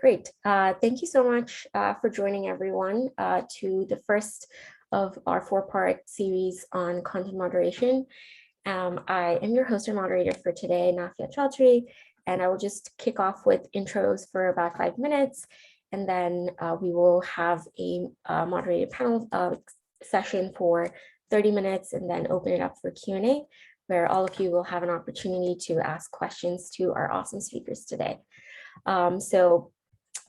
Great. Thank you so much for joining everyone to the first of our four-part series on content moderation. I am your host and moderator for today, Nafia Chaudhry, and I will just kick off with intros for about 5 minutes, and then we will have a moderated panel session for 30 minutes and then open it up for Q&A, where all of you will have an opportunity to ask questions to our awesome speakers today. So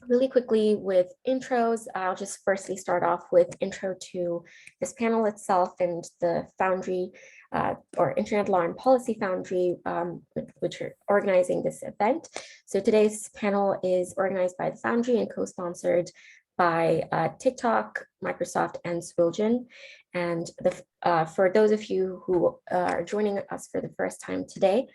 really quickly with intros, I'll just firstly start off with intro to this panel itself and the Foundry or Internet Law and Policy Foundry, which are organizing this event. So today's panel is organized by the Foundry and co-sponsored by TikTok, Microsoft, and Swilgen. And for those of you who are joining us for the first time today,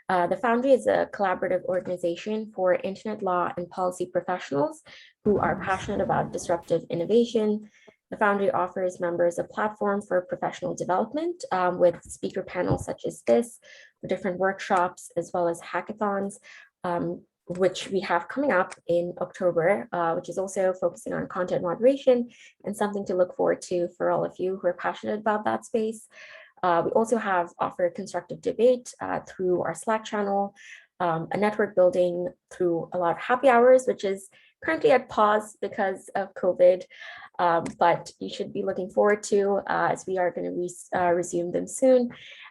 the Foundry is a collaborative organization for internet law and policy professionals who are passionate about disruptive innovation. The Foundry offers members a platform for professional development with speaker panels such as this, different workshops, as well as hackathons, which we have coming up in October, which is also focusing on content moderation and something to look forward to for all of you who are passionate about that space. We also offer constructive debate through our Slack channel, a network building through a lot of happy hours, which is currently at pause because of COVID, but you should be looking forward to as we are going to resume them soon,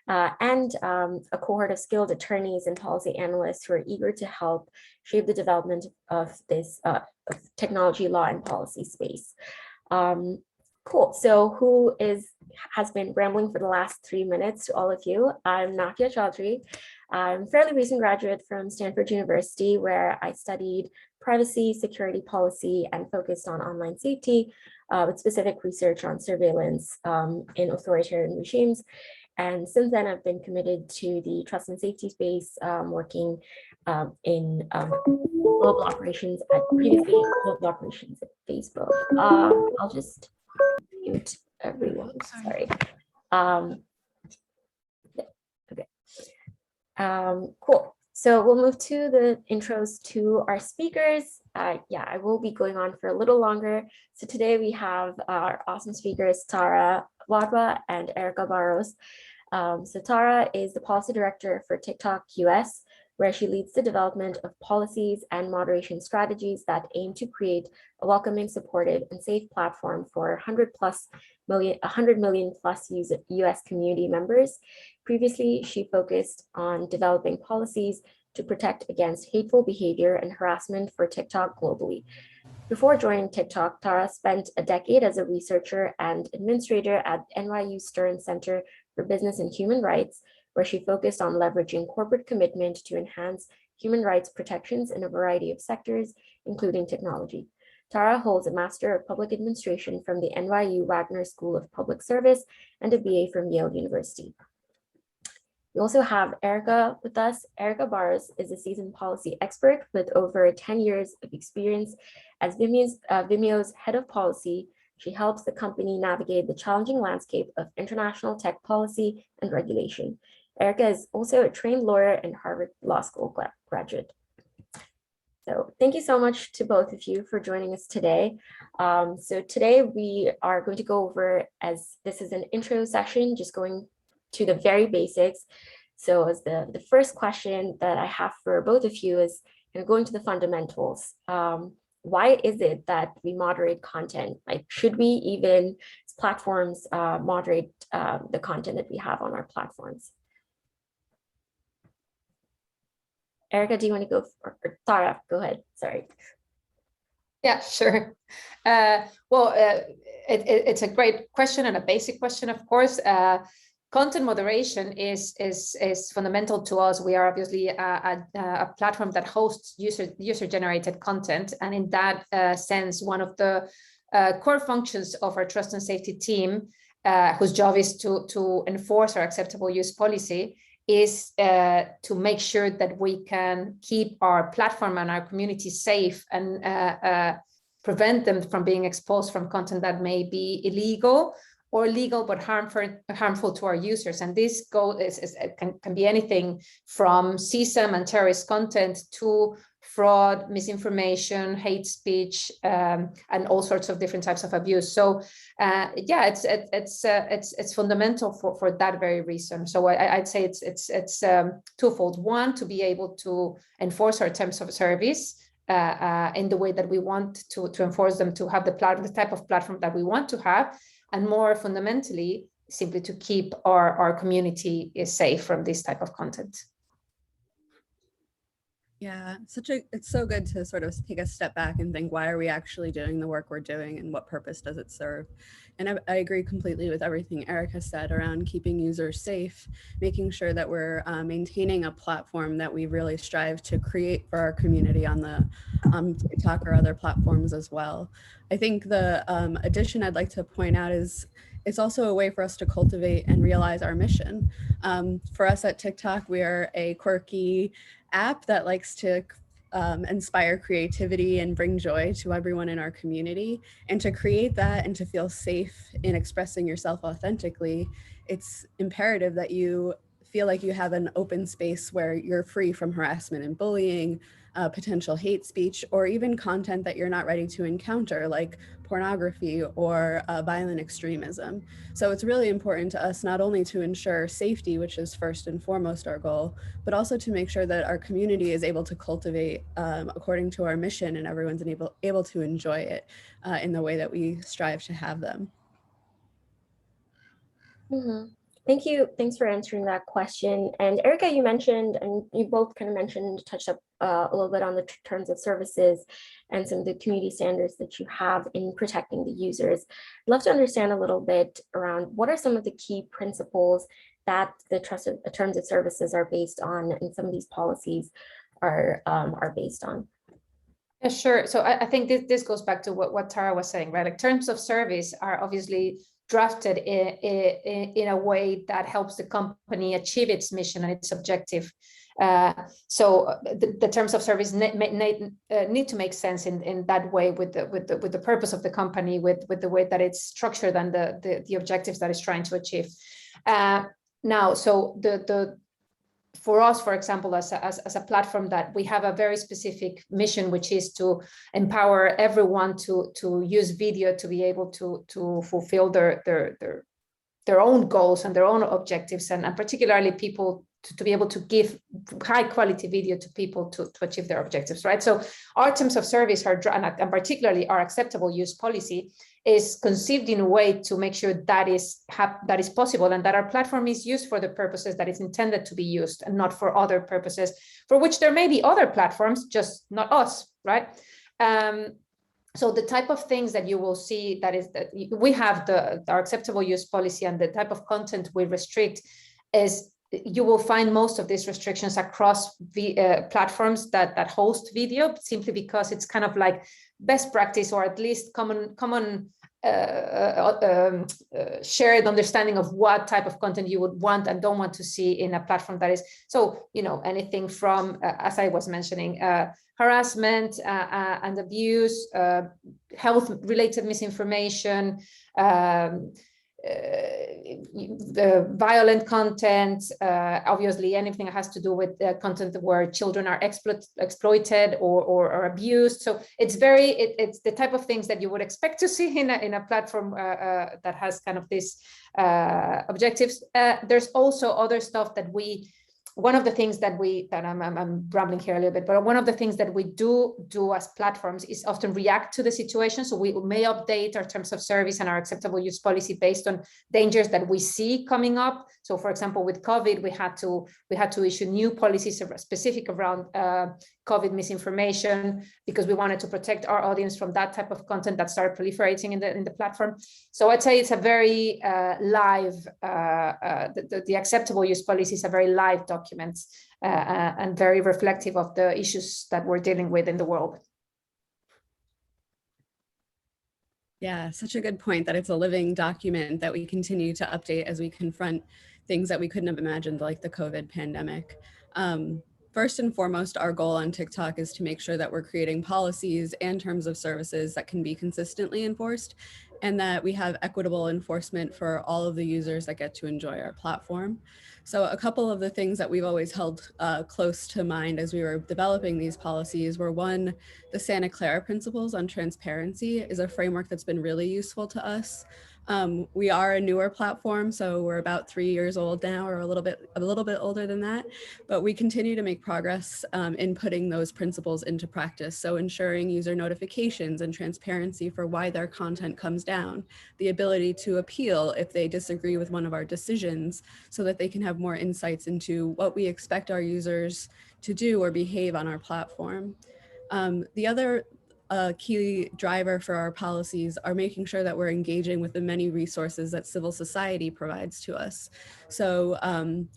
and a cohort of skilled attorneys and policy analysts who are eager to help shape the development of this technology, law, and policy space. Cool. So who has been rambling for the last 3 minutes to all of you? I'm Nafia Chaudhry. I'm a fairly recent graduate from Stanford University, where I studied privacy, security policy, and focused on online safety with specific research on surveillance in authoritarian regimes. And since then, I've been committed to the trust and safety space, working in global operations previously global operations at Facebook. I'll just mute everyone, sorry. Okay. Cool. So we'll move to the intros to our speakers. Yeah, I will be going on for a little longer. So today we have our awesome speakers, Tara Wadwa and Erica Barros. So Tara is the policy director for TikTok US, where she leads the development of policies and moderation strategies that aim to create a welcoming, supportive, and safe platform for 100 million plus US community members. Previously, she focused on developing policies to protect against hateful behavior and harassment for TikTok globally. Before joining TikTok, Tara spent a decade as a researcher and administrator at NYU Stern Center for Business and Human Rights, where she focused on leveraging corporate commitment to enhance human rights protections in a variety of sectors, including technology. Tara holds a Master of Public Administration from the NYU Wagner School of Public Service and a BA from Yale University. We also have Erica with us. Erica Barros is a seasoned policy expert with over 10 years of experience as Vimeo's head of policy. She helps the company navigate the challenging landscape of international tech policy and regulation. Erica is also a trained lawyer and Harvard Law School graduate. So thank you so much to both of you for joining us today. So today we are going to go over, as this is an intro session, just going to the very basics. So as the first question that I have for both of you is going to the fundamentals. Why is it that we moderate content? Like, should we even, as platforms, moderate the content that we have on our platforms? Erica, do you want to go? Or Tara, go ahead. Sorry. Yeah, sure. It's a great question and a basic question, of course. Content moderation is fundamental to us. We are obviously a platform that hosts user-generated content, and in that sense, one of the core functions of our trust and safety team, whose job is to enforce our acceptable use policy, is to make sure that we can keep our platform and our community safe and prevent them from being exposed from content that may be illegal or legal but harmful to our users. And this goal can be anything from CSAM and terrorist content to fraud, misinformation, hate speech, and all sorts of different types of abuse. So yeah, it's fundamental for that very reason. So I'd say it's twofold. One, to be able to enforce our terms of service in the way that we want to enforce them, to have the type of platform that we want to have, and more fundamentally, simply to keep our community safe from this type of content. Yeah, it's so good to sort of take a step back and think, why are we actually doing the work we're doing and what purpose does it serve? And I agree completely with everything Erica said around keeping users safe, making sure that we're maintaining a platform that we really strive to create for our community on the TikTok or other platforms as well. I think the addition I'd like to point out is it's also a way for us to cultivate and realize our mission. For us at TikTok, we are a quirky app that likes to inspire creativity and bring joy to everyone in our community. And to create that and to feel safe in expressing yourself authentically, it's imperative that you feel like you have an open space where you're free from harassment and bullying, potential hate speech, or even content that you're not ready to encounter, like pornography or violent extremism. So it's really important to us not only to ensure safety, which is first and foremost our goal, but also to make sure that our community is able to cultivate according to our mission and everyone's able to enjoy it in the way that we strive to have them. Mm-hmm. Thank you. Thanks for answering that question. And Erica, you mentioned, and you both kind of mentioned, touched up a little bit on the terms of services and some of the community standards that you have in protecting the users. I'd love to understand a little bit around what are some of the key principles that the terms of services are based on, and some of these policies are based on. Yeah, sure. So I think this goes back to what Tara was saying, right? Like, terms of service are obviously drafted in a way that helps the company achieve its mission and its objective. So the terms of service need to make sense in that way, with the purpose of the company, with the way that it's structured and the objectives that it's trying to achieve. Now, so for us, for example, as a platform, that we have a very specific mission, which is to empower everyone to use video to be able to fulfill their own goals and their own objectives, and particularly people to be able to give high quality video to people to achieve their objectives, right? So our terms of service are, and particularly our acceptable use policy, is conceived in a way to make sure that is possible, and that our platform is used for the purposes that it's intended to be used, and not for other purposes for which there may be other platforms, just not us, right? So the type of things that you will see, that we have our acceptable use policy, and the type of content we restrict is, you will find most of these restrictions across the platforms that host video, simply because it's kind of like best practice, or at least common shared understanding of what type of content you would want and don't want to see in a platform that is. So, anything from, as I was mentioning, harassment and abuse, health-related misinformation, the violent content, obviously anything that has to do with content where children are exploited or abused. So it's the type of things that you would expect to see in a platform that has kind of these objectives. There's also other stuff that one of the things that I'm rambling here a little bit, but one of the things that we do as platforms is often react to the situation. So we may update our terms of service and our acceptable use policy based on dangers that we see coming up. So, for example, with COVID, we had to issue new policies specific around COVID misinformation, because we wanted to protect our audience from that type of content that started proliferating in the platform. So I'd say it's a very live, the acceptable use policy is a very live document and very reflective of the issues that we're dealing with in the world. Yeah, such a good point, that it's a living document that we continue to update as we confront things that we couldn't have imagined, like the COVID pandemic. First and foremost, our goal on TikTok is to make sure that we're creating policies and terms of services that can be consistently enforced. and that we have equitable enforcement for all of the users that get to enjoy our platform. So a couple of the things that we've always held close to mind as we were developing these policies were, one, the Santa Clara Principles on Transparency is a framework that's been really useful to us. We are a newer platform, so we're about 3 years old now, or a little bit older than that, but we continue to make progress in putting those principles into practice. So ensuring user notifications and transparency for why their content comes down, the ability to appeal if they disagree with one of our decisions, so that they can have more insights into what we expect our users to do or behave on our platform. The other key driver for our policies are making sure that we're engaging with the many resources that civil society provides to us. So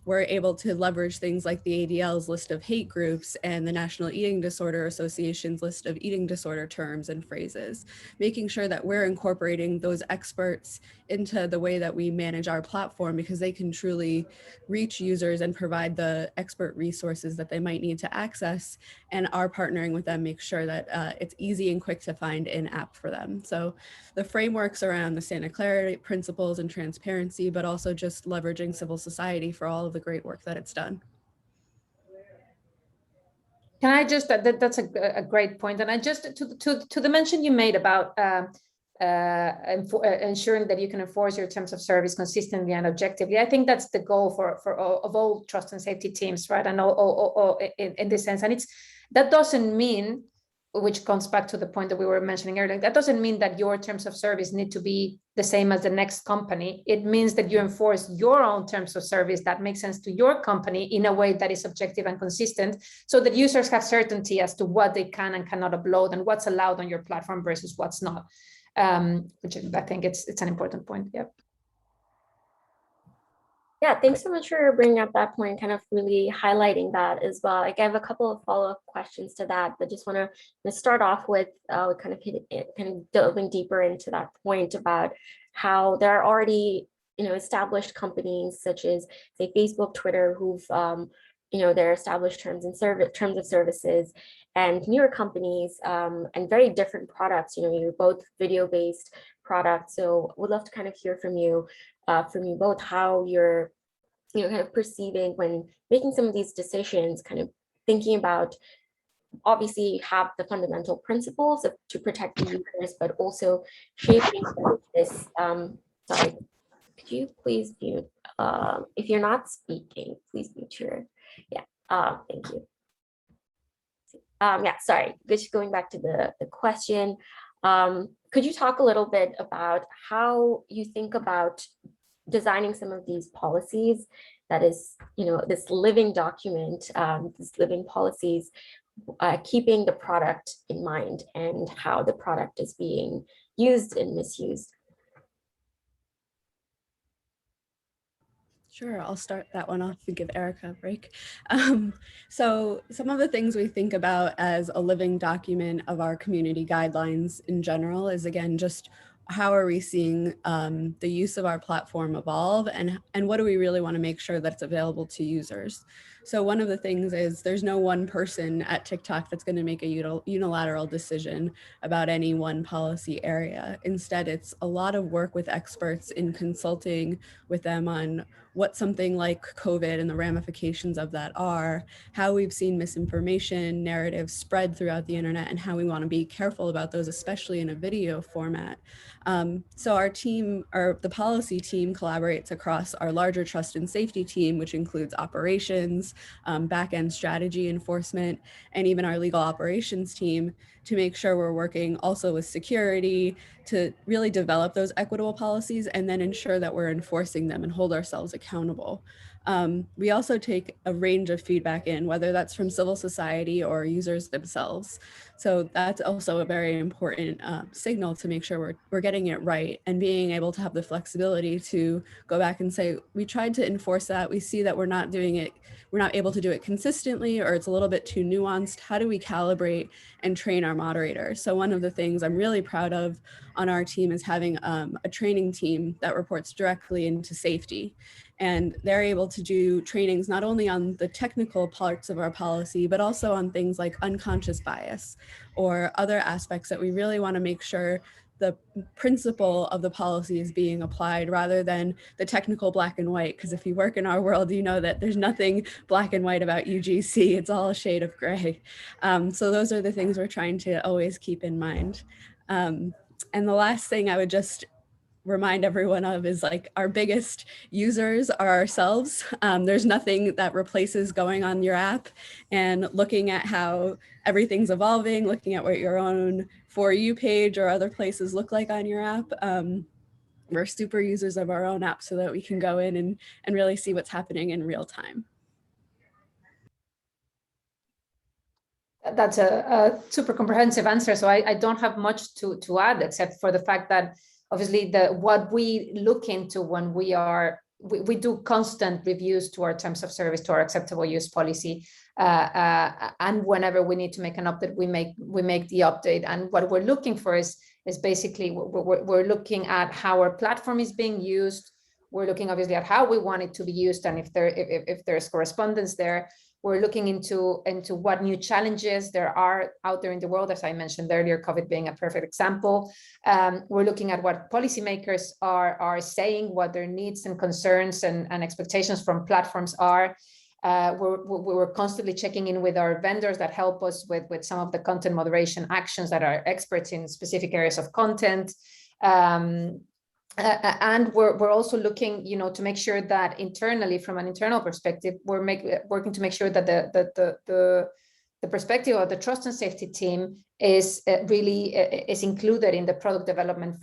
we're able to leverage things like the ADL's list of hate groups and the National Eating Disorder Association's list of eating disorder terms and phrases, making sure that we're incorporating those experts into the way that we manage our platform, because they can truly reach users and provide the expert resources that they might need to access, and our partnering with them makes sure that it's easy and quick to find in-app for them. So the frameworks around the Santa Clara Principles and transparency, but also just leveraging civil society for all of the great work that it's done. Can I just, that's a great point. And I just, to the mention you made about ensuring that you can enforce your terms of service consistently and objectively, I think that's the goal for all trust and safety teams, right? And all in this sense. And that doesn't mean, which comes back to the point that we were mentioning earlier, that doesn't mean that your terms of service need to be the same as the next company. It means that you enforce your own terms of service that make sense to your company in a way that is objective and consistent, so that users have certainty as to what they can and cannot upload and what's allowed on your platform versus what's not. Which I think it's an important point. Yep. Yeah, thanks so much for bringing up that point, kind of really highlighting that as well. Like, I have a couple of follow-up questions to that, but just want to start off with kind of delving deeper into that point about how there are already, established companies such as, say, Facebook, Twitter, who've their established terms of services, and newer companies and very different products. You're both video-based products, so would love to kind of hear from you both, how you're kind of perceiving when making some of these decisions, kind of thinking about, obviously you have the fundamental principles to protect the users, but also shaping this. Sorry, could you please mute, if you're not speaking, please mute your, thank you. Yeah, sorry, just going back to the question. Could you talk a little bit about how you think about designing some of these policies, that is, this living document, these living policies, keeping the product in mind and how the product is being used and misused? Sure, I'll start that one off and give Erica a break. So some of the things we think about as a living document of our community guidelines in general is, again, just how are we seeing the use of our platform evolve, and what do we really want to make sure that it's available to users? So one of the things is there's no one person at TikTok that's going to make a unilateral decision about any one policy area. Instead, it's a lot of work with experts in consulting with them on what something like COVID and the ramifications of that are, how we've seen misinformation narratives spread throughout the internet, and how we want to be careful about those, especially in a video format. So our team, or the policy team, collaborates across our larger trust and safety team, which includes operations, back-end strategy enforcement, and even our legal operations team, to make sure we're working also with security to really develop those equitable policies and then ensure that we're enforcing them and hold ourselves accountable. We also take a range of feedback in, whether that's from civil society or users themselves. So that's also a very important signal to make sure we're getting it right, and being able to have the flexibility to go back and say, we tried to enforce that, we see that we're not able to do it consistently, or it's a little bit too nuanced. How do we calibrate and train our moderators? So one of the things I'm really proud of on our team is having a training team that reports directly into safety. And they're able to do trainings not only on the technical parts of our policy, but also on things like unconscious bias or other aspects that we really want to make sure the principle of the policy is being applied rather than the technical black and white. Because if you work in our world, you know that there's nothing black and white about UGC. It's all a shade of gray. So those are the things we're trying to always keep in mind. And the last thing I would just remind everyone of is like our biggest users are ourselves. There's nothing that replaces going on your app and looking at how everything's evolving, looking at what your own For You page or other places look like on your app. We're super users of our own app so that we can go in and really see what's happening in real time. That's a super comprehensive answer. So I don't have much to add, except for the fact that obviously what we look into when we do constant reviews to our terms of service, to our acceptable use policy, and whenever we need to make an update, we make the update. And what we're looking for is basically we're looking at how our platform is being used. We're looking obviously at how we want it to be used, and if there's correspondence there. We're looking into what new challenges there are out there in the world, as I mentioned earlier, COVID being a perfect example. We're looking at what policymakers are saying, what their needs and concerns and expectations from platforms are. We're constantly checking in with our vendors that help us with some of the content moderation actions that are experts in specific areas of content. And we're also looking, to make sure that internally, from an internal perspective, we're working to make sure that the perspective of the trust and safety team is really is included in the product development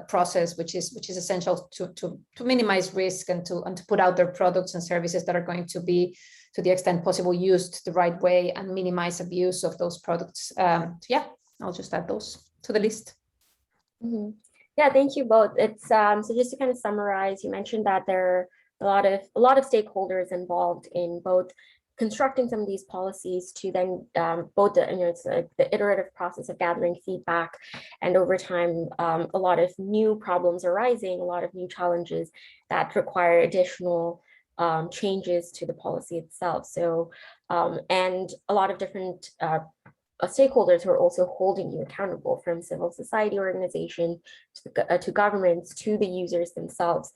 process, which is essential to minimize risk and to put out their products and services that are going to be, to the extent possible, used the right way and minimize abuse of those products. Yeah, I'll just add those to the list. Mm-hmm. Yeah, thank you both. It's so just to kind of summarize, you mentioned that there are a lot of stakeholders involved in both constructing some of these policies to then both it's like the iterative process of gathering feedback, and over time a lot of new problems arising, a lot of new challenges that require additional changes to the policy itself. So and a lot of different stakeholders who are also holding you accountable, from civil society organizations to governments to the users themselves.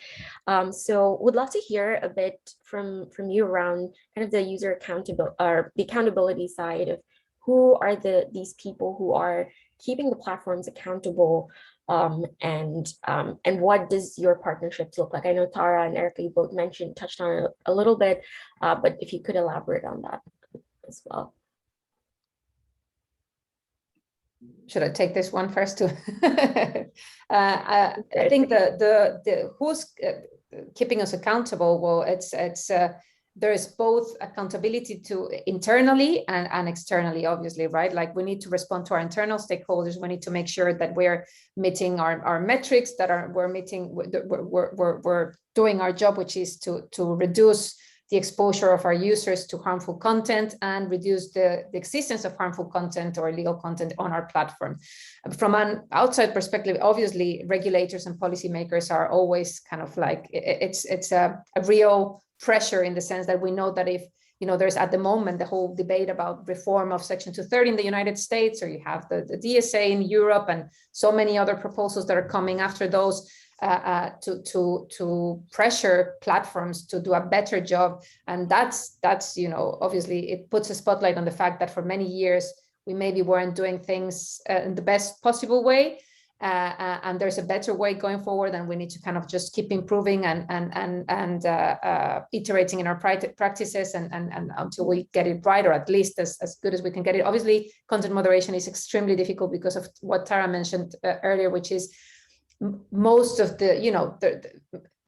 So would love to hear a bit from you around kind of the user accountability, or the accountability side of who are these people who are keeping the platforms accountable, and what does your partnerships look like? I know Tara and Erica, you both touched on it a little bit, but if you could elaborate on that as well. Should I take this one first too? I think the who's keeping us accountable. Well, it's there is both accountability to internally and externally, obviously, right? Like we need to respond to our internal stakeholders. We need to make sure that we're meeting our metrics, that we're doing our job, which is to reduce the exposure of our users to harmful content and reduce the existence of harmful content or illegal content on our platform. From an outside perspective, obviously, regulators and policymakers are always kind of like, it's a real pressure, in the sense that we know that if, there's at the moment the whole debate about reform of Section 230 in the United States, or you have the DSA in Europe and so many other proposals that are coming after those, to pressure platforms to do a better job. And that's obviously it puts a spotlight on the fact that for many years we maybe weren't doing things in the best possible way, and there's a better way going forward, and we need to kind of just keep improving and iterating in our practices and until we get it right, or at least as good as we can get it. Obviously, content moderation is extremely difficult because of what Tara mentioned earlier, which is most of the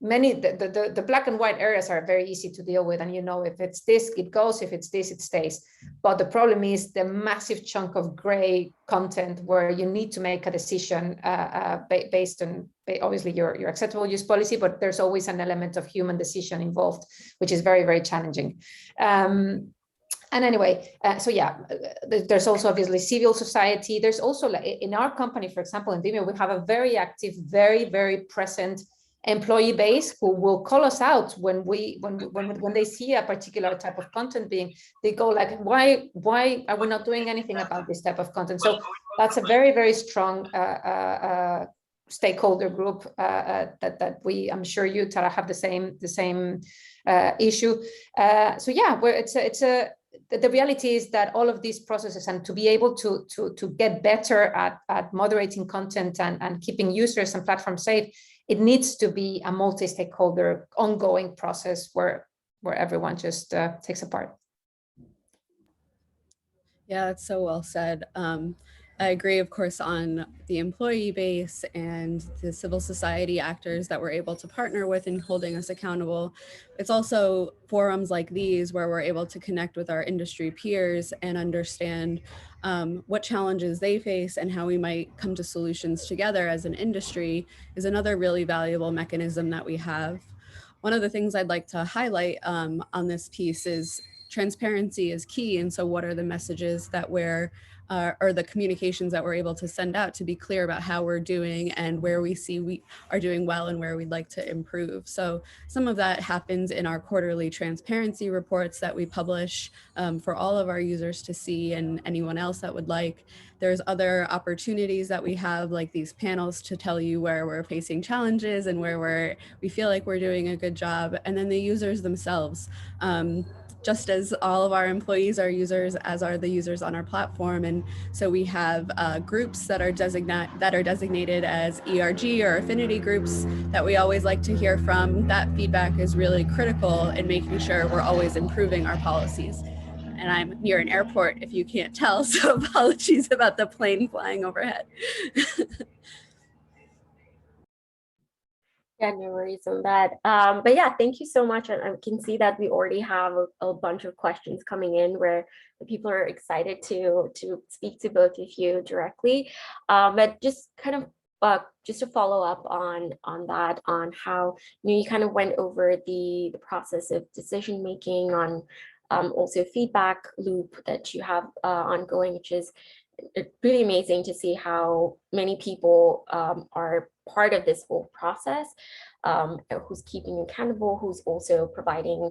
the black and white areas are very easy to deal with, and if it's this, it goes, if it's this, it stays. But the problem is the massive chunk of gray content where you need to make a decision based on obviously your acceptable use policy, but there's always an element of human decision involved, which is very, very challenging. And anyway, so yeah, there's also obviously civil society. There's also, in our company, for example, in Vimeo, we have a very active, very, very present employee base who will call us out when they see a particular type of content they go like, why are we not doing anything about this type of content? So that's a very, very strong stakeholder group that I'm sure you, Tara, have the same issue. So yeah, the reality is that all of these processes, and to be able to get better at moderating content and keeping users and platforms safe, it needs to be a multi-stakeholder ongoing process where everyone just takes a part. Yeah, that's so well said. I agree, of course, on the employee base and the civil society actors that we're able to partner with in holding us accountable. It's also forums like these where we're able to connect with our industry peers and understand what challenges they face and how we might come to solutions together as an industry is another really valuable mechanism that we have. One of the things I'd like to highlight on this piece is transparency is key. And so what are the messages that we're or the communications that we're able to send out to be clear about how we're doing and where we see we are doing well and where we'd like to improve. So some of that happens in our quarterly transparency reports that we publish for all of our users to see and anyone else that would like. There's other opportunities that we have, like these panels, to tell you where we're facing challenges and where we feel like we're doing a good job. And then the users themselves. Just as all of our employees are users, as are the users on our platform. And so we have groups that are designated as ERG or affinity groups that we always like to hear from. That feedback is really critical in making sure we're always improving our policies. And I'm near an airport, if you can't tell, so apologies about the plane flying overhead. Yeah, no worries on that. But yeah, thank you so much. And I can see that we already have a bunch of questions coming in where the people are excited to speak to both of you directly. But just kind of just to follow up on that, on how you kind of went over the process of decision making, on also feedback loop that you have ongoing, which is really amazing to see how many people are part of this whole process, who's keeping you accountable, who's also providing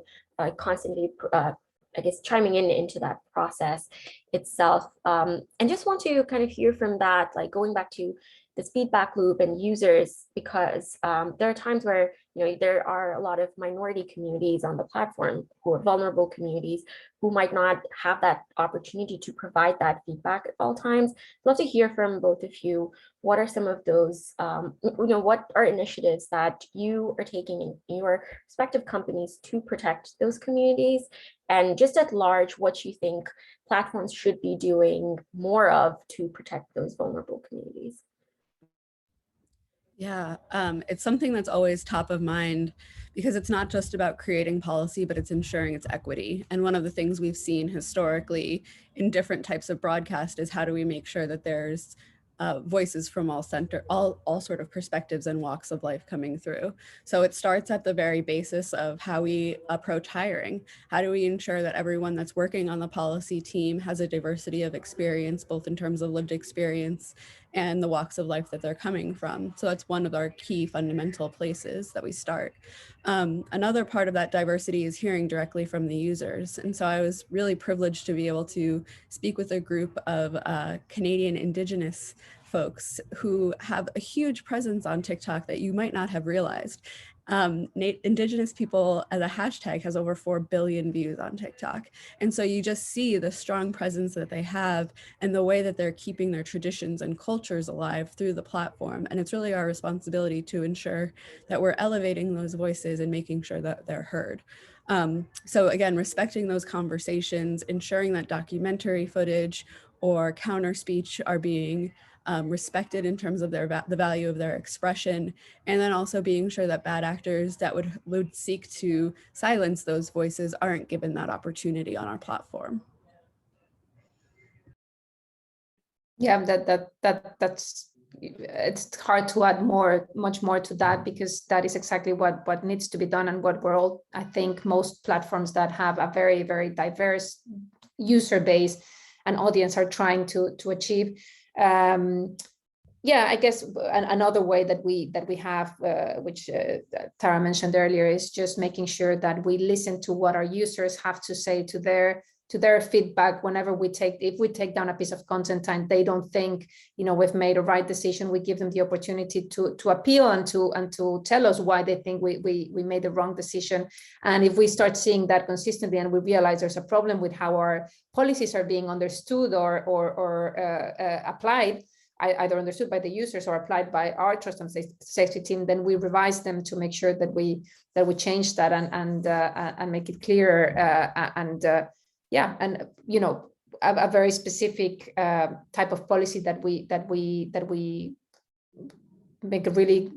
constantly, I guess, chiming into that process itself. And just want to kind of hear from that, like going back to this feedback loop and users, because there are times where there are a lot of minority communities on the platform who are vulnerable communities who might not have that opportunity to provide that feedback at all times. I'd love to hear from both of you. What are some of those, what are initiatives that you are taking in your respective companies to protect those communities? And just at large, what you think platforms should be doing more of to protect those vulnerable communities? Yeah, it's something that's always top of mind because it's not just about creating policy, but it's ensuring its equity. And one of the things we've seen historically in different types of broadcast is how do we make sure that there's voices from all sort of perspectives and walks of life coming through. So it starts at the very basis of how we approach hiring. How do we ensure that everyone that's working on the policy team has a diversity of experience, both in terms of lived experience and the walks of life that they're coming from? So that's one of our key fundamental places that we start. Another part of that diversity is hearing directly from the users. And so I was really privileged to be able to speak with a group of Canadian Indigenous folks who have a huge presence on TikTok that you might not have realized. Indigenous people as a hashtag has over 4 billion views on TikTok. And so you just see the strong presence that they have and the way that they're keeping their traditions and cultures alive through the platform. And it's really our responsibility to ensure that we're elevating those voices and making sure that they're heard. So again, respecting those conversations, ensuring that documentary footage or counter speech are being respected in terms of the value of their expression, and then also being sure that bad actors that would seek to silence those voices aren't given that opportunity on our platform. Yeah, that's it's hard to add much more to that, because that is exactly what needs to be done, and what we're all, I think most platforms that have a very, very diverse user base and audience are trying to achieve. Yeah, I guess another way that we have, which Tara mentioned earlier, is just making sure that we listen to what our users have to say, to their feedback whenever if we take down a piece of content and they don't think, you know, we've made a right decision. We give them the opportunity to appeal and to tell us why they think we made the wrong decision. And if we start seeing that consistently and we realize there's a problem with how our policies are being understood or applied, either understood by the users or applied by our trust and safety team, then we revise them to make sure that we change that and make it clearer, and you know, a very specific type of policy that we make a really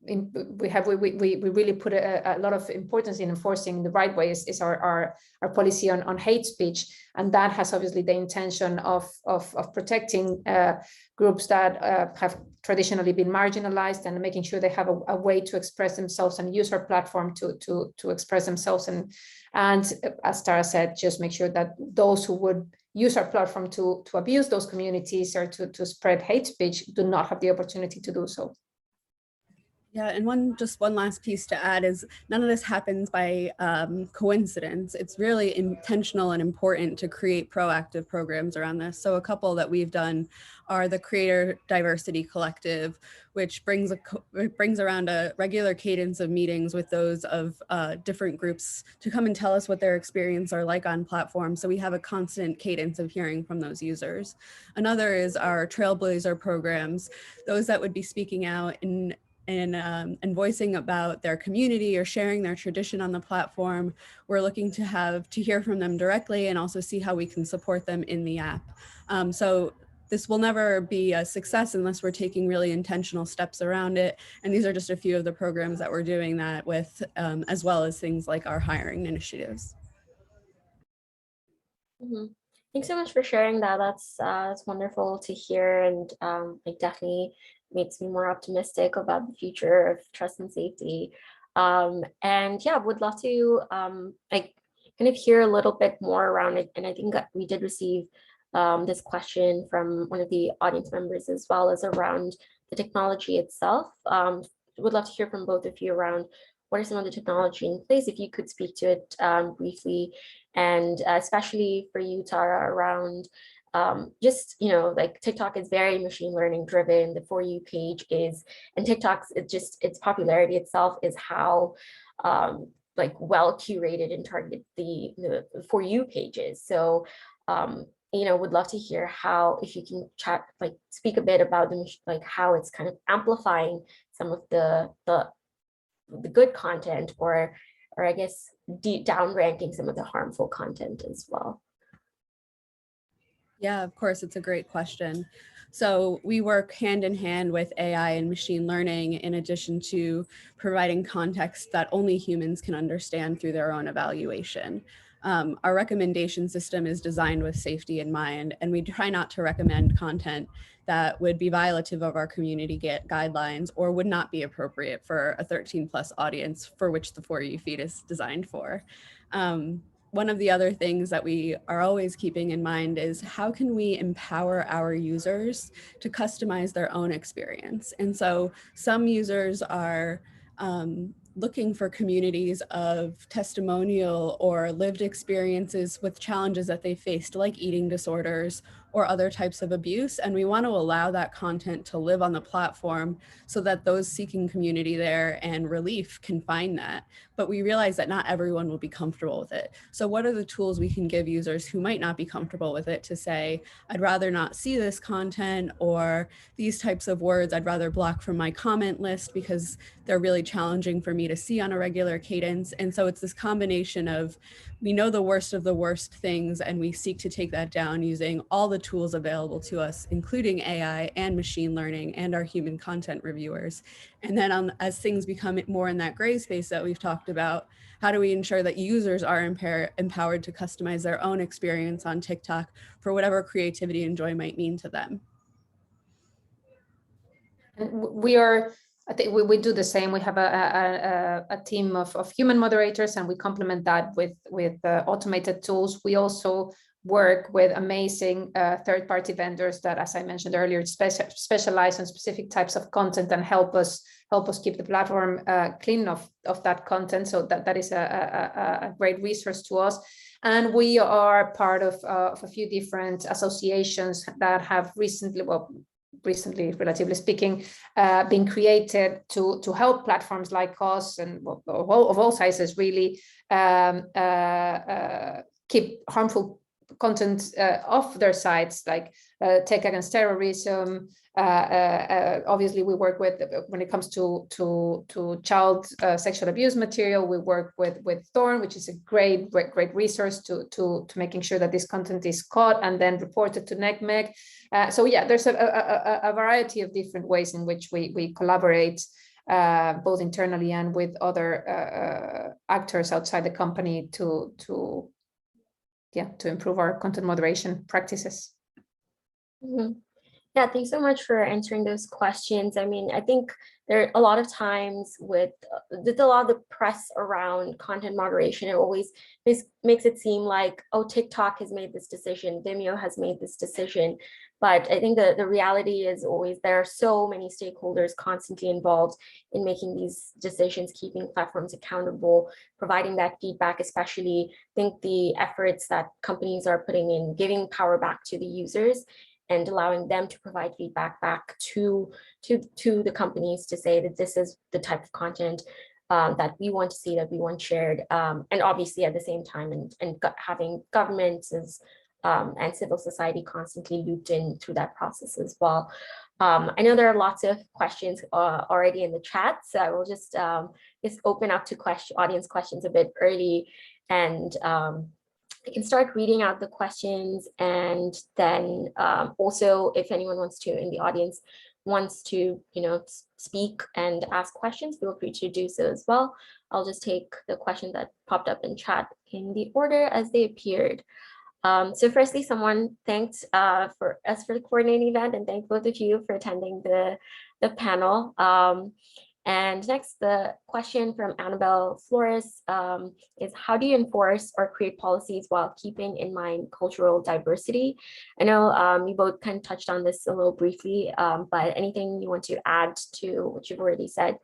we really put a lot of importance in enforcing the right way is our policy on hate speech, and that has obviously the intention of protecting groups that have traditionally been marginalized and making sure they have a way to express themselves and use our platform to express themselves, and as Tara said, just make sure that those who would use our platform to abuse those communities or to spread hate speech do not have the opportunity to do so. Yeah, and one last piece to add is none of this happens by coincidence. It's really intentional and important to create proactive programs around this. So a couple that we've done are the Creator Diversity Collective, which brings around a regular cadence of meetings with those of different groups to come and tell us what their experience are like on platform. So we have a constant cadence of hearing from those users. Another is our Trailblazer programs, those that would be speaking out and voicing about their community or sharing their tradition on the platform. We're looking to hear from them directly and also see how we can support them in the app. So this will never be a success unless we're taking really intentional steps around it. And these are just a few of the programs that we're doing that with, as well as things like our hiring initiatives. Mm-hmm. Thanks so much for sharing that. That's wonderful to hear, and it definitely makes me more optimistic about the future of trust and safety. And yeah, would love to like kind of hear a little bit more around it. And I think that we did receive this question from one of the audience members as well, as around the technology itself. Would love to hear from both of you around what are some of the technology in place, if you could speak to it briefly, and especially for you, Tara, around just, you know, like TikTok is very machine learning driven. The For You page is, and TikTok's, its popularity itself is how like well curated and targeted the For You pages. So you know, would love to hear how, if you can chat, like speak a bit about the, like how it's kind of amplifying some of the good content, or I guess down ranking some of the harmful content as well. Yeah, of course, it's a great question. So we work hand in hand with AI and machine learning, in addition to providing context that only humans can understand through their own evaluation. Our recommendation system is designed with safety in mind, and we try not to recommend content that would be violative of our community guidelines or would not be appropriate for a 13+ audience for which the For You feed is designed for. One of the other things that we are always keeping in mind is how can we empower our users to customize their own experience? And so some users are looking for communities of testimonial or lived experiences with challenges that they faced, like eating disorders or other types of abuse. And we want to allow that content to live on the platform so that those seeking community there and relief can find that. But we realize that not everyone will be comfortable with it. So what are the tools we can give users who might not be comfortable with it to say, I'd rather not see this content, or these types of words I'd rather block from my comment list because they're really challenging for me to see on a regular cadence. And so it's this combination of, we know the worst of the worst things, and we seek to take that down using all the tools available to us, including AI and machine learning and our human content reviewers. And then as things become more in that gray space that we've talked about, how do we ensure that users are empowered to customize their own experience on TikTok for whatever creativity and joy might mean to them? And I think we do the same. We have a team of human moderators, and we complement that with automated tools. We also work with amazing third-party vendors that, as I mentioned earlier, specialize in specific types of content and help us keep the platform clean of that content. So that is a great resource to us. And we are part of a few different associations that have recently, relatively speaking, been created to help platforms like us and of all sizes really keep harmful content off their sites, like Tech Against Terrorism. Obviously, we work with, when it comes to child sexual abuse material, we work with Thorn, which is a great resource to making sure that this content is caught and then reported to NECMEC. So yeah, there's a variety of different ways in which we collaborate, both internally and with other actors outside the company to improve our content moderation practices. Mm-hmm. Yeah, thanks so much for answering those questions. I mean, I think there are a lot of times with a lot of the press around content moderation, it always makes it seem like, oh, TikTok has made this decision, Vimeo has made this decision. But I think the reality is always there are so many stakeholders constantly involved in making these decisions, keeping platforms accountable, providing that feedback, especially I think the efforts that companies are putting in, giving power back to the users and allowing them to provide feedback back to the companies to say that this is the type of content that we want to see, that we want shared, and obviously at the same time, and having governments and civil society constantly looped in through that process as well. I know there are lots of questions already in the chat, so I will just open up to audience questions a bit early, and I can start reading out the questions, and then also if anyone wants to in the audience wants to speak and ask questions, feel free to do so as well. I'll just take the question that popped up in chat in the order as they appeared. So firstly, someone thanked for the coordinating event, and thank both of you for attending the panel. And next, the question from Annabelle Flores is, how do you enforce or create policies while keeping in mind cultural diversity? I know you both kind of touched on this a little briefly, but anything you want to add to what you've already said?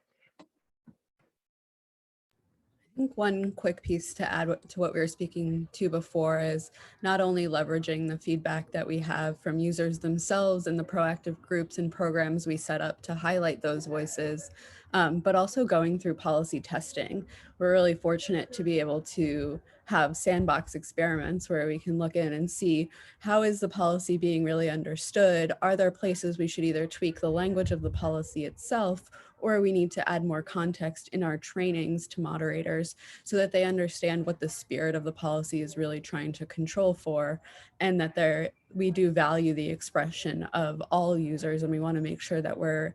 I think one quick piece to add to what we were speaking to before is not only leveraging the feedback that we have from users themselves and the proactive groups and programs we set up to highlight those voices, but also going through policy testing. We're really fortunate to be able to have sandbox experiments where we can look in and see, how is the policy being really understood? Are there places we should either tweak the language of the policy itself, or we need to add more context in our trainings to moderators so that they understand what the spirit of the policy is really trying to control for, and that we do value the expression of all users, and we want to make sure that we're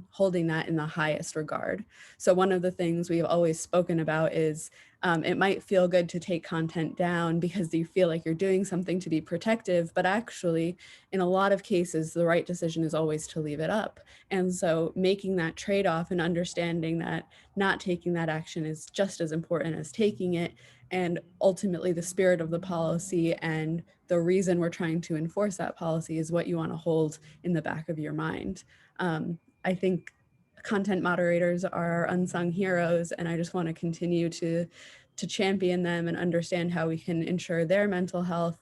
holding that in the highest regard. So one of the things we've always spoken about is it might feel good to take content down because you feel like you're doing something to be protective, but actually in a lot of cases, the right decision is always to leave it up. And so making that trade-off and understanding that not taking that action is just as important as taking it, and ultimately the spirit of the policy and the reason we're trying to enforce that policy is what you want to hold in the back of your mind. I think content moderators are unsung heroes, and I just want to continue to champion them and understand how we can ensure their mental health,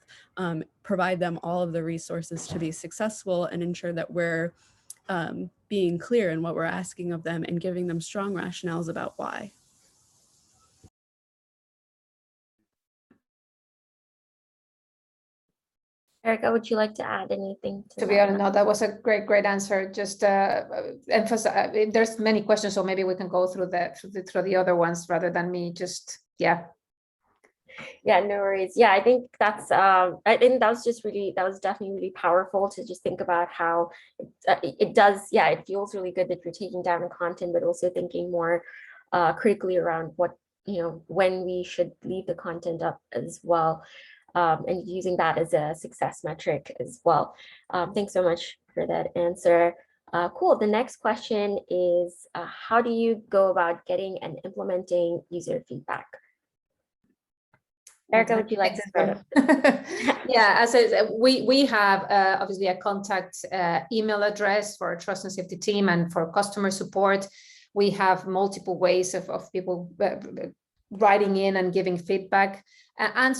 provide them all of the resources to be successful, and ensure that we're being clear in what we're asking of them and giving them strong rationales about why. Erica, would you like to add anything to be that? honest, no, that was a great answer. Just emphasize, there's many questions, so maybe we can go through the other ones rather than me just, yeah. Yeah, no worries. Yeah, I think that was definitely really powerful to just think about how it does. Yeah, it feels really good that you're taking down content, but also thinking more critically around what, when we should leave the content up as well. And using that as a success metric as well. Thanks so much for that answer. Cool. The next question is, how do you go about getting and implementing user feedback? Erica, would you like to start? Yeah, as I said, we have obviously a contact email address for our trust and safety team and for customer support. We have multiple ways of people writing in and giving feedback. And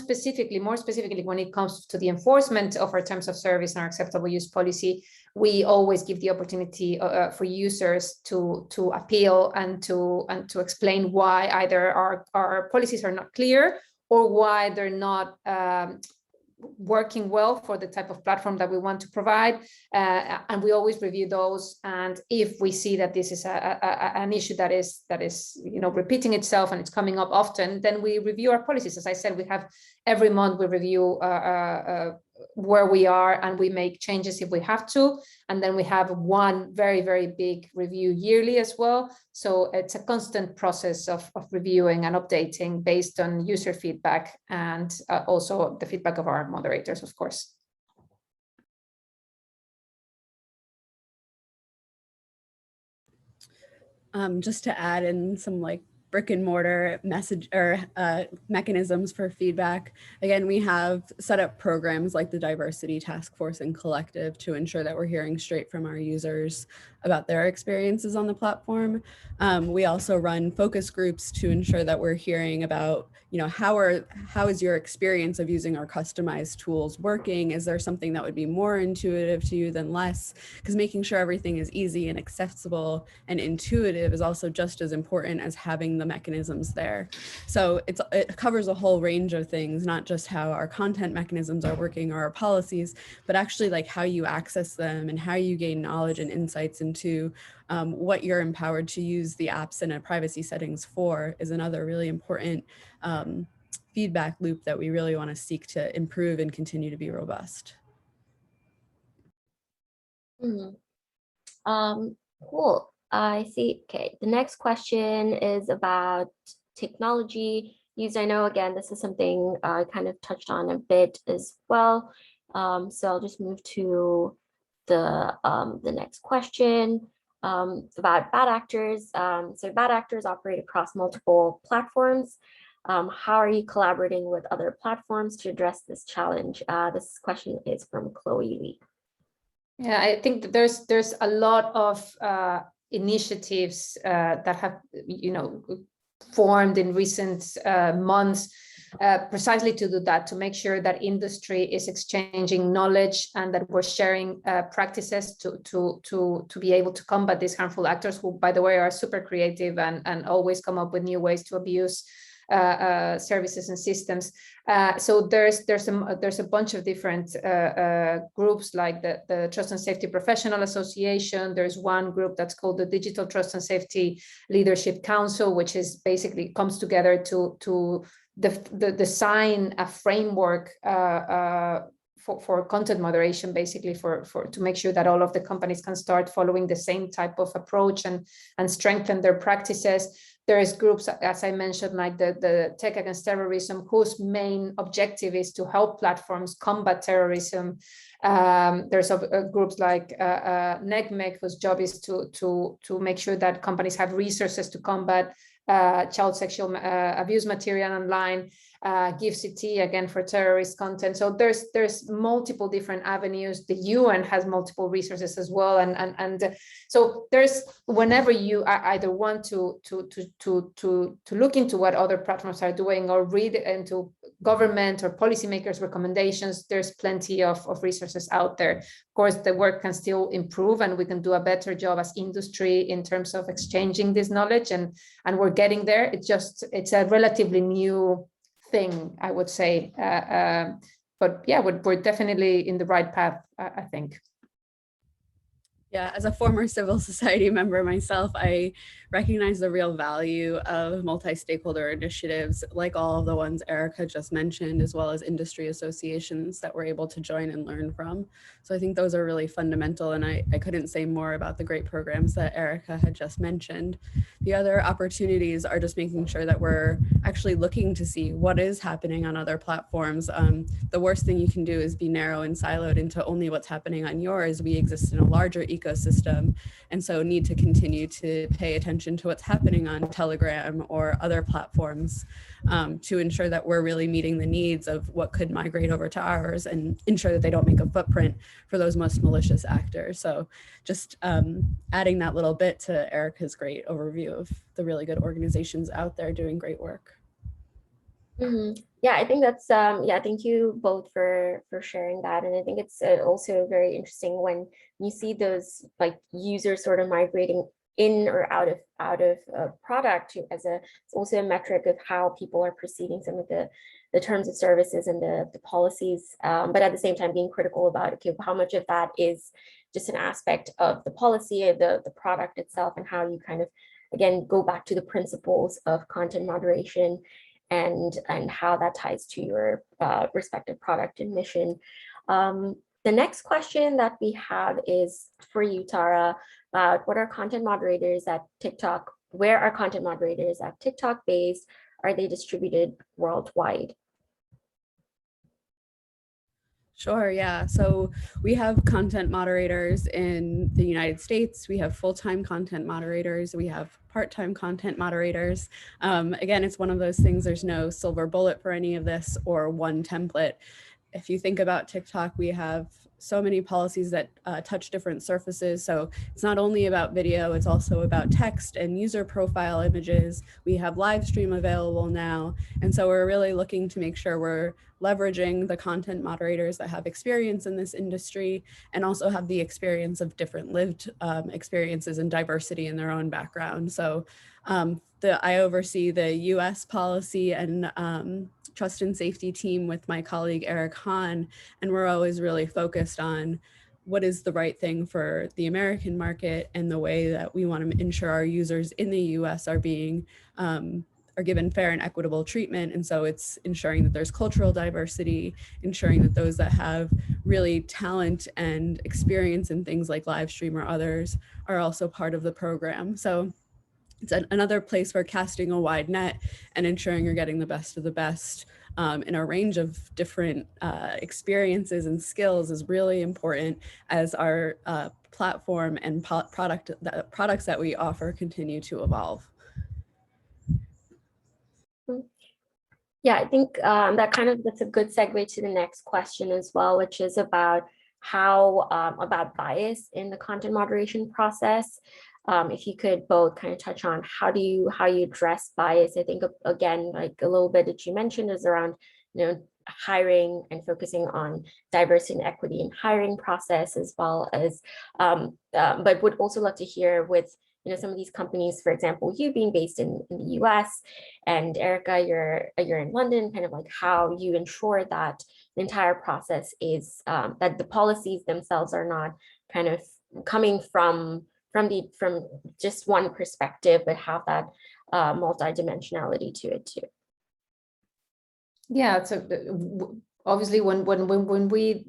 more specifically, when it comes to the enforcement of our terms of service and our acceptable use policy, we always give the opportunity for users to appeal and to explain why either our policies are not clear or why they're not working well for the type of platform that we want to provide, and we always review those. And if we see that this is an issue that is repeating itself and it's coming up often, then we review our policies. As I said, we have every month we review where we are and we make changes if we have to, and then we have one very, very big review yearly as well. So it's a constant process of reviewing and updating based on user feedback and also the feedback of our moderators, of course. Just to add in some brick and mortar message or mechanisms for feedback. Again, we have set up programs like the Diversity Task Force and Collective to ensure that we're hearing straight from our users about their experiences on the platform. We also run focus groups to ensure that we're hearing about, how is your experience of using our customized tools working? Is there something that would be more intuitive to you than less? Because making sure everything is easy and accessible and intuitive is also just as important as having the mechanisms there. So it covers a whole range of things, not just how our content mechanisms are working or our policies, but actually how you access them and how you gain knowledge and insights into what you're empowered to use the apps and privacy settings for is another really important feedback loop that we really want to seek to improve and continue to be robust. Cool. I see. Okay, the next question is about technology use. I know, again, this is something I kind of touched on a bit as well. So I'll just move to the next question about bad actors. So bad actors operate across multiple platforms. How are you collaborating with other platforms to address this challenge? This question is from Chloe Lee. Yeah, I think that there's a lot of initiatives that have formed in recent months precisely to do that, to make sure that industry is exchanging knowledge and that we're sharing practices to be able to combat these harmful actors, who, by the way, are super creative and always come up with new ways to abuse services and systems. So there's a bunch of different groups, like the Trust and Safety Professional Association. There's one group that's called the Digital Trust and Safety Leadership Council, which is basically comes together to design a framework for content moderation, basically to make sure that all of the companies can start following the same type of approach and strengthen their practices. There's groups, as I mentioned, like the Tech Against Terrorism, whose main objective is to help platforms combat terrorism. There's groups like NECMEC, whose job is to make sure that companies have resources to combat child sexual abuse material online. GiveCT, again, for terrorist content. So there's multiple different avenues. The UN has multiple resources as well, and so there's, whenever you either want to look into what other platforms are doing or read into government or policymakers' recommendations, there's plenty of resources out there. Of course, the work can still improve, and we can do a better job as industry in terms of exchanging this knowledge, and we're getting there. It's a relatively new thing, I would say, but yeah, we're definitely in the right path, I think. Yeah, as a former civil society member myself, I recognize the real value of multi-stakeholder initiatives like all of the ones Erica just mentioned, as well as industry associations that we're able to join and learn from. So I think those are really fundamental, and I couldn't say more about the great programs that Erica had just mentioned. The other opportunities are just making sure that we're actually looking to see what is happening on other platforms. The worst thing you can do is be narrow and siloed into only what's happening on yours. We exist in a larger ecosystem ecosystem, and so need to continue to pay attention to what's happening on Telegram or other platforms to ensure that we're really meeting the needs of what could migrate over to ours and ensure that they don't make a footprint for those most malicious actors. So just adding that little bit to Erica's great overview of the really good organizations out there doing great work. Yeah, I think that's yeah, thank you both for sharing that. And I think it's also very interesting when you see those like users sort of migrating in or out of a product as it's also a metric of how people are perceiving some of the terms of services and the policies, but at the same time being critical about, okay, how much of that is just an aspect of the policy of the product itself, and how you kind of again go back to the principles of content moderation and how that ties to your respective product and mission. The next question that we have is for you, Tara, about what are content moderators at TikTok? Where are content moderators at TikTok based? Are they distributed worldwide? Sure, yeah. So we have content moderators in the United States. We have full-time content moderators. We have part-time content moderators. Again, it's one of those things, there's no silver bullet for any of this or one template. If you think about TikTok, we have so many policies that touch different surfaces. So it's not only about video, it's also about text and user profile images. We have live stream available now. And so we're really looking to make sure we're leveraging the content moderators that have experience in this industry and also have the experience of different lived experiences and diversity in their own background. So I oversee the US policy and trust and safety team with my colleague Eric Hahn, and we're always really focused on what is the right thing for the American market and the way that we want to ensure our users in the US are being are given fair and equitable treatment. And so it's ensuring that there's cultural diversity, ensuring that those that have really talent and experience in things like live stream or others are also part of the program. So it's another place where casting a wide net and ensuring you're getting the best of the best in a range of different experiences and skills is really important as our platform and products that we offer continue to evolve. Yeah, I think that's a good segue to the next question as well, which is about how about bias in the content moderation process. If you could both kind of touch on how you address bias. I think again, like a little bit that you mentioned is around, hiring and focusing on diversity and equity in hiring process, as well as, but would also love to hear with some of these companies, for example, you being based in the US, and Erica, you're in London, kind of like how you ensure that the entire process is that the policies themselves are not kind of coming from just one perspective, but have that multidimensionality to it too. Yeah, so obviously when we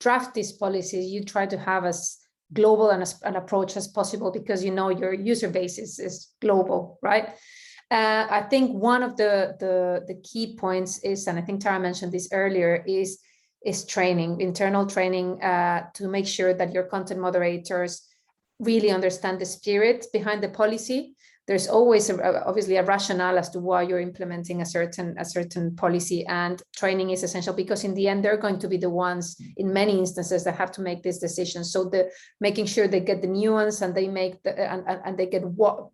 draft these policies, you try to have as global an approach as possible, because your user base is global, right? I think one of the key points is, and I think Tara mentioned this earlier, is training, internal training, to make sure that your content moderators really understand the spirit behind the policy. There's always obviously a rationale as to why you're implementing a certain policy, and training is essential, because in the end they're going to be the ones in many instances that have to make this decision. So making sure they get the nuance and they make and they get what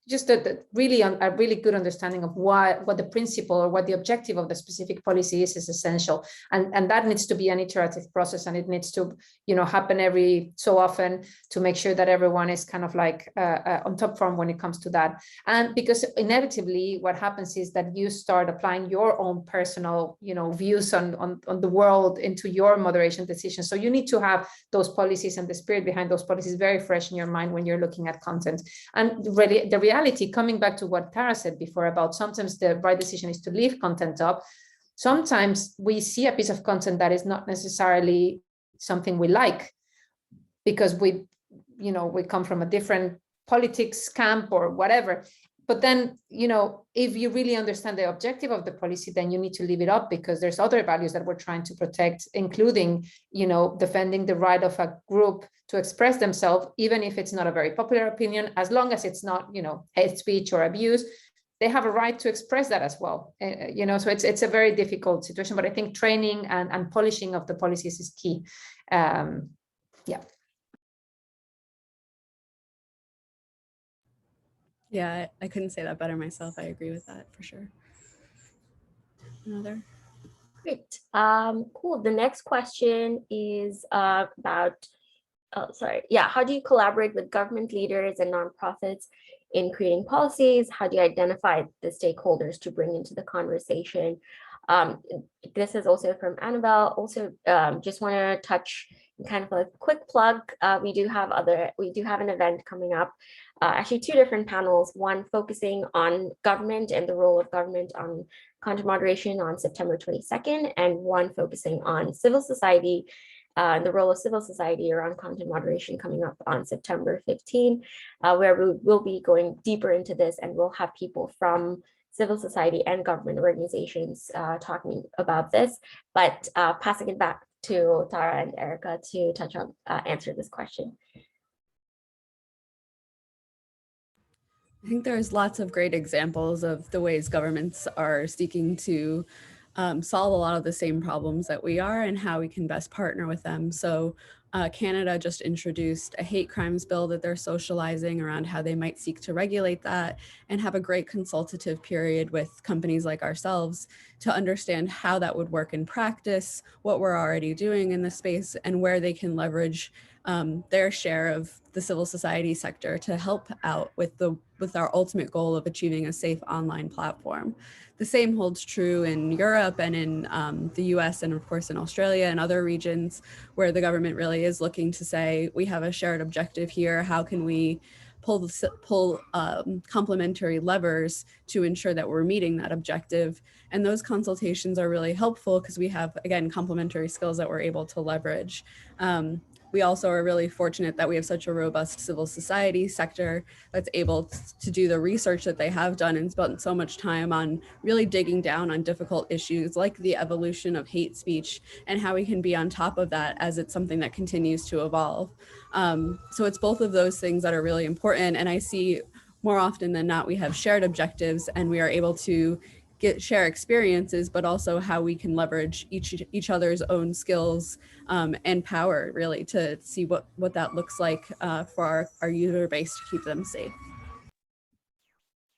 just a really good understanding of what the principle or what the objective of the specific policy is essential, and that needs to be an iterative process, and it needs to happen every so often to make sure that everyone is kind of like on top form when it comes to that. And because inevitably what happens is that you start applying your own personal views on the world into your moderation decisions. So you need to have those policies and the spirit behind those policies very fresh in your mind when you're looking at content. And really the reality, coming back to what Tara said before about sometimes the right decision is to leave content up. Sometimes we see a piece of content that is not necessarily something we like, because we come from a different politics camp or whatever. But then, if you really understand the objective of the policy, then you need to leave it up, because there's other values that we're trying to protect, including, defending the right of a group to express themselves, even if it's not a very popular opinion, as long as it's not, hate speech or abuse. They have a right to express that as well. So it's a very difficult situation, but I think training and polishing of the policies is key. Yeah. Yeah, I couldn't say that better myself. I agree with that for sure. Another? Great. Cool. The next question is about, how do you collaborate with government leaders and nonprofits in creating policies? How do you identify the stakeholders to bring into the conversation? This is also from Annabelle. Also, just want to touch kind of a quick plug. We do have an event coming up. Actually, two different panels, one focusing on government and the role of government on content moderation on September 22nd, and one focusing on civil society, the role of civil society around content moderation, coming up on September 15, where we will be going deeper into this, and we'll have people from civil society and government organizations talking about this. But passing it back to Tara and Erica to touch on, answer this question. I think there's lots of great examples of the ways governments are seeking to solve a lot of the same problems that we are, and how we can best partner with them. So Canada just introduced a hate crimes bill that they're socializing around how they might seek to regulate that, and have a great consultative period with companies like ourselves to understand how that would work in practice, what we're already doing in the space, and where they can leverage their share of the civil society sector to help out with our ultimate goal of achieving a safe online platform. The same holds true in Europe and in the US, and of course in Australia and other regions where the government really is looking to say, we have a shared objective here. How can we pull complementary levers to ensure that we're meeting that objective? And those consultations are really helpful because we have, again, complementary skills that we're able to leverage. We also are really fortunate that we have such a robust civil society sector that's able to do the research that they have done and spent so much time on really digging down on difficult issues like the evolution of hate speech, and how we can be on top of that as it's something that continues to evolve. So it's both of those things that are really important. And I see more often than not, we have shared objectives and we are able to share experiences, but also how we can leverage each other's own skills and power, really, to see what that looks like for our user base to keep them safe.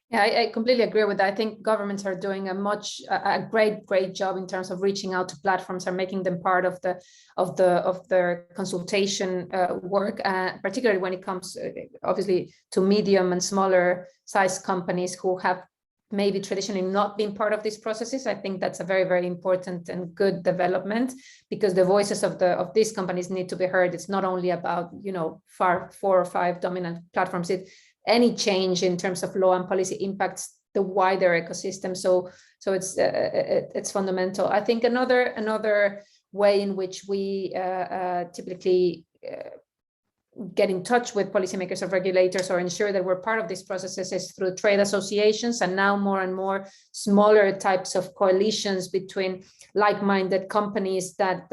Yeah, I completely agree with that. I think governments are doing a great job in terms of reaching out to platforms and making them part of their consultation work, particularly when it comes obviously to medium and smaller size companies who have maybe traditionally not been part of these processes. I think that's a very important and good development, because the voices of these companies need to be heard. It's not only about 4 or 5 dominant platforms. Any change in terms of law and policy impacts the wider ecosystem. So it's fundamental. I think another way in which we typically get in touch with policymakers or regulators or ensure that we're part of these processes is through trade associations, and now more and more smaller types of coalitions between like-minded companies that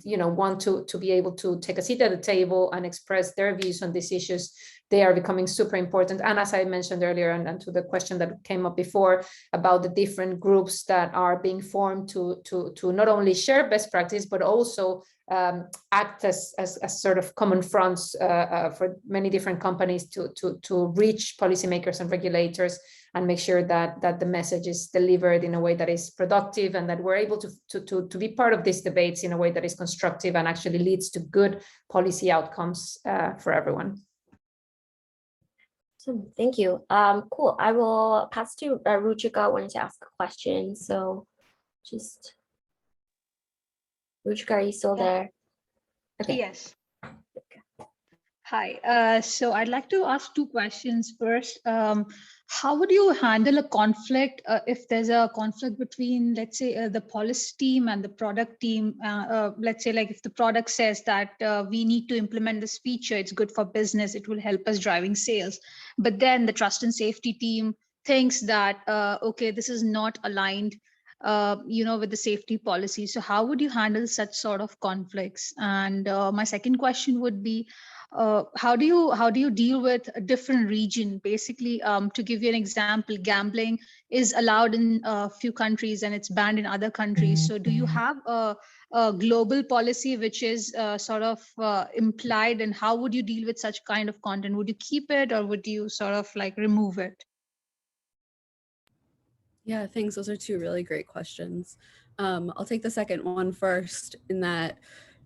want to be able to take a seat at the table and express their views on these issues. They are becoming super important. And as I mentioned earlier, and to the question that came up before about the different groups that are being formed to not only share best practice, but also act as sort of common fronts for many different companies to reach policymakers and regulators and make sure that the message is delivered in a way that is productive, and that we're able to be part of these debates in a way that is constructive and actually leads to good policy outcomes for everyone. So thank you. Cool. I will pass to Ruchika wanting to ask a question. So just Ruchika, are you still there? Okay. Yes. Hi. So I'd like to ask 2 questions. First, how would you handle a conflict if there's a conflict between, let's say, the policy team and the product team? Let's say, like, if the product says that we need to implement this feature, it's good for business, it will help us driving sales. But then the trust and safety team thinks that, okay, this is not aligned, with the safety policy. So how would you handle such sort of conflicts? And my second question would be, how do you deal with a different region? Basically, to give you an example, gambling is allowed in a few countries and it's banned in other countries. So do you have a global policy which is sort of implied, and how would you deal with such kind of content? Would you keep it, or would you sort of like remove it? Yeah, thanks. Those are two really great questions. I'll take the second one first, in that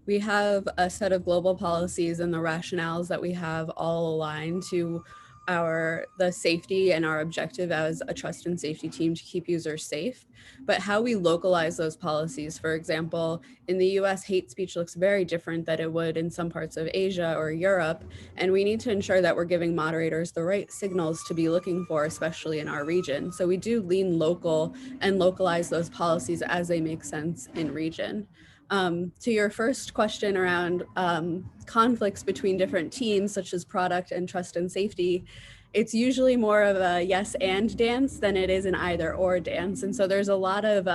we have a set of global policies, and the rationales that we have all align to the safety and our objective as a trust and safety team to keep users safe. But how we localize those policies, for example, in the US, hate speech looks very different than it would in some parts of Asia or Europe. And we need to ensure that we're giving moderators the right signals to be looking for, especially in our region. So we do lean local and localize those policies as they make sense in region. To your first question around conflicts between different teams, such as product and trust and safety, it's usually more of a yes and dance than it is an either or dance. And so there's a lot of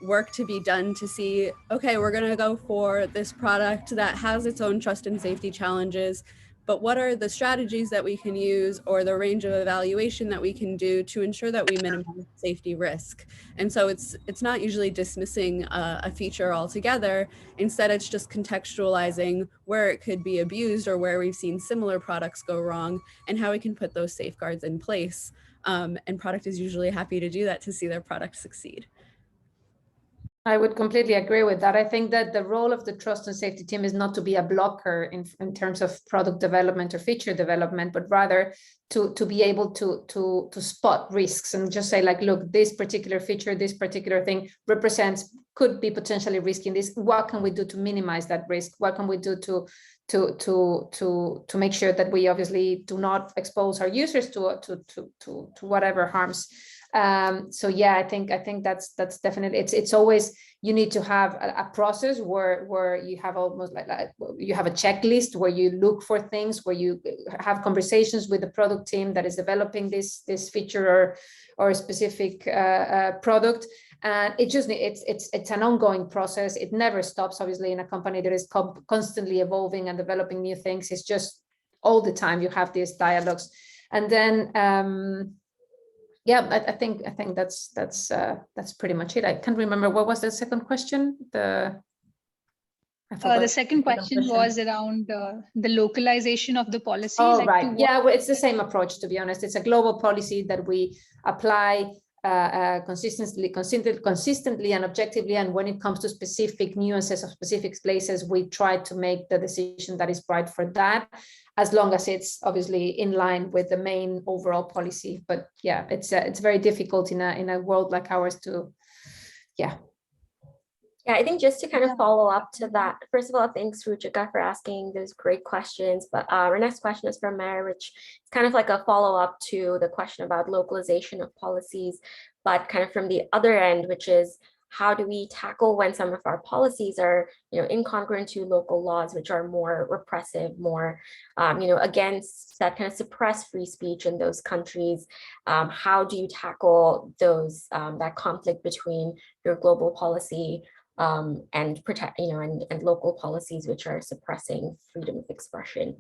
work to be done to see, okay, we're going to go for this product that has its own trust and safety challenges, but what are the strategies that we can use, or the range of evaluation that we can do to ensure that we minimize safety risk? And so it's not usually dismissing a feature altogether. Instead, it's just contextualizing where it could be abused or where we've seen similar products go wrong and how we can put those safeguards in place. And product is usually happy to do that to see their product succeed. I would completely agree with that. I think that the role of the trust and safety team is not to be a blocker in terms of product development or feature development, but rather to be able to spot risks and just say, like, look, this particular feature, this particular thing could be potentially risky. This, what can we do to minimize that risk? What can we do to make sure that we obviously do not expose our users to whatever harms? So yeah, I think that's definitely, it's always, you need to have a process where you have almost like you have a checklist where you look for things, where you have conversations with the product team that is developing this feature or a specific product. And it's an ongoing process. It never stops, obviously, in a company that is constantly evolving and developing new things. It's just all the time you have these dialogues. And then yeah, I think that's pretty much it. I can't remember, what was the second question? The second question was around the localization of the policy. Oh, like, right. Yeah, well, it's the same approach, to be honest. It's a global policy that we apply consistently and objectively. And when it comes to specific nuances of specific places, we try to make the decision that is right for that, as long as it's obviously in line with the main overall policy. But yeah, it's very difficult in a world like ours to, yeah. Yeah, I think just to kind of follow up to that, first of all, thanks, Ruchika, for asking those great questions. But our next question is from Mary, which is kind of like a follow-up to the question about localization of policies, but kind of from the other end, which is, how do we tackle when some of our policies are, incongruent to local laws, which are more repressive, more, against that kind of suppress free speech in those countries? How do you tackle those that conflict between your global policy and protect, and local policies which are suppressing freedom of expression?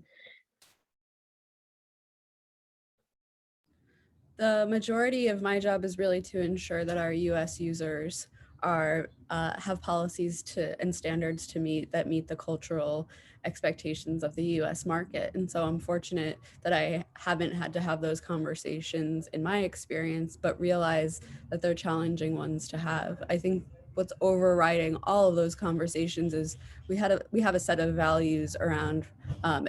The majority of my job is really to ensure that our US users have policies and standards to meet the cultural expectations of the US market. And so I'm fortunate that I haven't had to have those conversations in my experience, but realize that they're challenging ones to have. I think what's overriding all of those conversations is we have a set of values around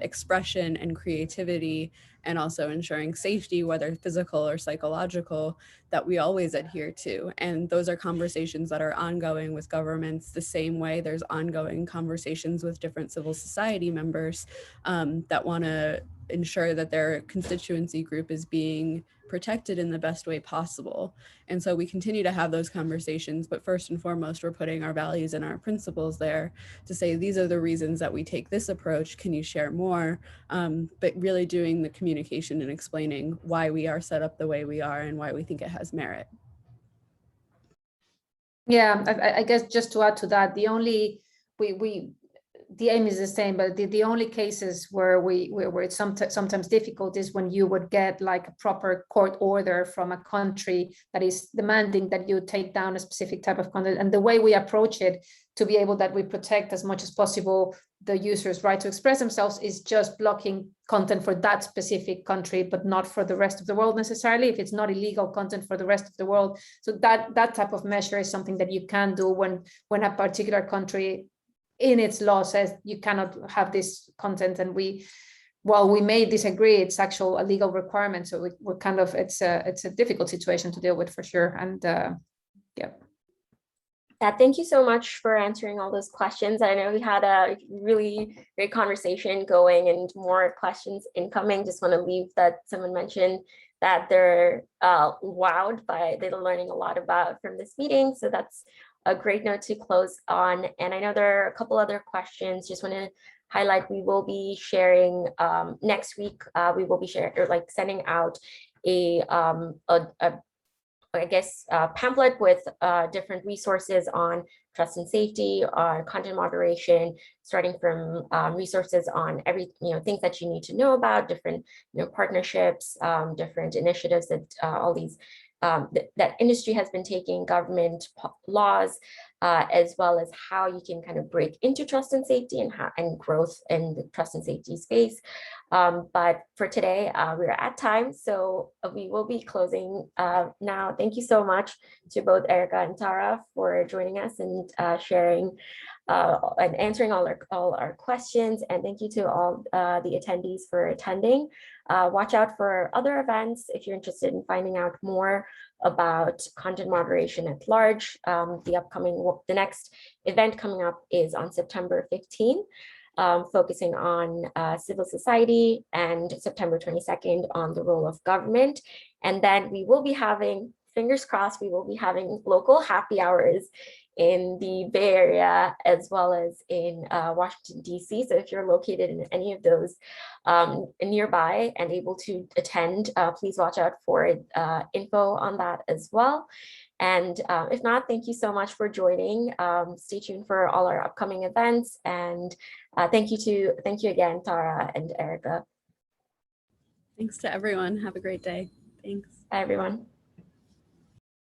expression and creativity, and also ensuring safety, whether physical or psychological, that we always adhere to. And those are conversations that are ongoing with governments, the same way there's ongoing conversations with different civil society members that want to ensure that their constituency group is being protected in the best way possible. And so we continue to have those conversations, but first and foremost, we're putting our values and our principles there to say, these are the reasons that we take this approach. Can you share more? But really doing the community communication and explaining why we are set up the way we are and why we think it has merit. Yeah, I guess just to add to that, the aim is the same, but the only cases where it's sometimes difficult is when you would get like a proper court order from a country that is demanding that you take down a specific type of content. And the way we approach it to be able that we protect as much as possible the user's right to express themselves is just blocking content for that specific country, but not for the rest of the world necessarily, if it's not illegal content for the rest of the world. So that type of measure is something that you can do when a particular country in its law says you cannot have this content, and while we may disagree, it's actual a legal requirement. So we're kind of, it's a difficult situation to deal with for sure. And yeah. Yeah, thank you so much for answering all those questions. I know we had a really great conversation going and more questions incoming. Just want to leave that someone mentioned that they're wowed by, they're learning a lot about from this meeting. So that's a great note to close on. And I know there are a couple other questions. Just want to highlight, we will be sharing next week. We will be sharing, or like sending out a I guess, pamphlet with different resources on trust and safety, on content moderation, starting from resources on things that you need to know about, different partnerships, different initiatives that all these that industry has been taking, government laws, as well as how you can kind of break into trust and safety and growth in the trust and safety space. But for today, we're at time, so we will be closing now. Thank you so much to both Erica and Tara for joining us and sharing and answering all our questions. And thank you to all the attendees for attending. Watch out for other events if you're interested in finding out more about content moderation at large. The next event coming up is on September 15th. Focusing on civil society, and September 22nd on the role of government. And then we will be having, fingers crossed, we will be having local happy hours in the Bay Area as well as in Washington, D.C. So if you're located in any of those nearby and able to attend, please watch out for info on that as well. And if not, thank you so much for joining. Stay tuned for all our upcoming events. And thank you again, Tara and Erica. Thanks to everyone. Have a great day. Thanks. Bye, everyone.